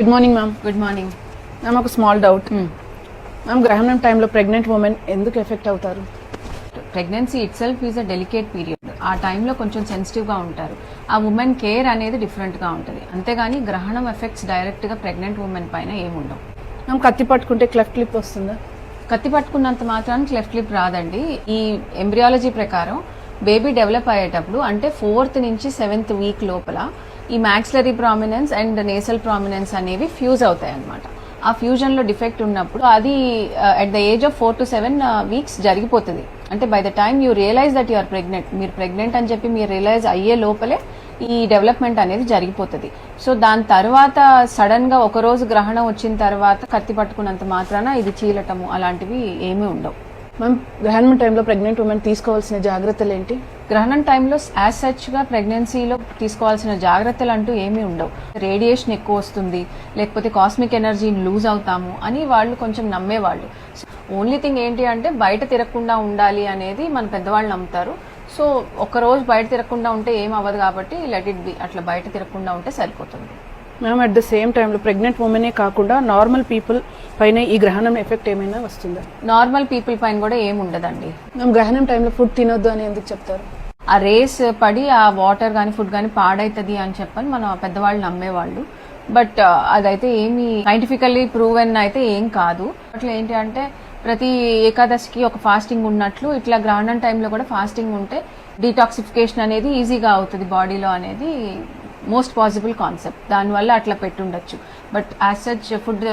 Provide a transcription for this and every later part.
Good morning ma'am. Good morning ma'am ఒక small doubt. Ma'am గ్రహణం టైంలో ప్రెగ్నెంట్ ఉమెన్ ఎందుకు ఎఫెక్ట్ అవుతారు? Pregnancy it self is a delicate period. ఆ టైంలో కొంచెం సెన్సిటివ్గా ఉంటారు. ఆ ఉమెన్ కేర్ అనేది డిఫరెంట్గా ఉంటుంది. అంతేగాని గ్రహణం ఎఫెక్ట్స్ డైరెక్ట్గా ప్రెగ్నెంట్ ఉమెన్ పైన ఏముండవు. మ్యామ్ కత్తి పట్టుకుంటే క్లెఫ్ట్ లిప్ వస్తుందా? కత్తి పట్టుకున్నంత మాత్రాన్ని క్లెఫ్ట్ లిప్ రాదండి. ఈ ఎంబ్రియాలజీ ప్రకారం బేబీ డెవలప్ అయ్యేటప్పుడు అంటే 4th నుంచి 7th వీక్ లోపల ఈ maxillary prominence and nasal prominence అనేవి ఫ్యూజ్ అవుతాయి అన్నమాట. ఆ ఫ్యూజన్లో డిఫెక్ట్ ఉన్నప్పుడు అది at the age of 4 to 7 weeks జరిగిపోతుంది. అంటే by the time you realise that you're pregnant, మీరు ప్రెగ్నెంట్ అని చెప్పి మీరు రియలైజ్ అయ్యే లోపలే ఈ డెవలప్మెంట్ అనేది జరిగిపోతుంది. సో దాని తర్వాత సడన్ గా ఒక రోజు గ్రహణం వచ్చిన తర్వాత కత్తి పట్టుకున్నంత మాత్రాన ఇది చీలటము అలాంటివి ఏమీ ఉండవు. మ్యామ్ గ్రహణం టైంలో ప్రెగ్నెంట్ ఉమెన్ తీసుకోవాల్సిన జాగ్రత్తలు ఏంటి? గ్రహణం టైంలో యాజ్ సచ్ గా ప్రెగ్నెన్సీలో తీసుకోవాల్సిన జాగ్రత్తలు అంటూ ఏమీ ఉండవు. రేడియేషన్ ఎక్కువ వస్తుంది, లేకపోతే కాస్మిక్ ఎనర్జీని లూజ్ అవుతాము అని వాళ్ళు కొంచెం నమ్మేవాళ్ళు. ఓన్లీ థింగ్ ఏంటి అంటే బయట తిరగకుండా ఉండాలి అనేది మన పెద్దవాళ్ళు నమ్ముతారు. సో ఒక రోజు బయట తిరగకుండా ఉంటే ఏం అవ్వదు కాబట్టి లెట్ ఇట్ బి, అట్లా బయట తిరగకుండా ఉంటే సరిపోతుంది. మ్యామ్ అట్ ద సేమ్ టైంలో ప్రెగ్నెంట్ ఉమెనే కాకుండా నార్మల్ పీపుల్ పైన ఈ గ్రహణం ఎఫెక్ట్ ఏమైనా వస్తుందా? నార్మల్ పీపుల్ పైన కూడా ఏం ఉండదండి. మ్యామ్ గ్రహణం టైంలో ఫుడ్ తినొద్దు అని ఎందుకు చెప్తారు? ఆ రేస్ పడి ఆ వాటర్ కానీ ఫుడ్ కానీ పాడైతుంది అని చెప్పని మన పెద్దవాళ్ళు నమ్మేవాళ్ళు. బట్ అదైతే ఏమి సైంటిఫికల్లీ ప్రూవెన్ అయితే ఏం కాదు. అట్లా ఏంటి అంటే ప్రతి ఏకాదశికి ఒక ఫాస్టింగ్ ఉన్నట్లు ఇట్లా గ్రహణం టైంలో కూడా ఫాస్టింగ్ ఉంటే డీటాక్సిఫికేషన్ అనేది ఈజీగా అవుతుంది బాడీలో అనేది మోస్ట్ పాసిబుల్ కాన్సెప్ట్. దానివల్ల అట్లా పెట్టుండొచ్చు. బట్ యాజ్ సచ్ ఫుడ్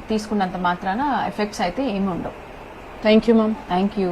తీసుకున్నంత మాత్రాన ఎఫెక్ట్స్ అయితే ఏమి ఉండవు. Thank you ma'am. Thank you.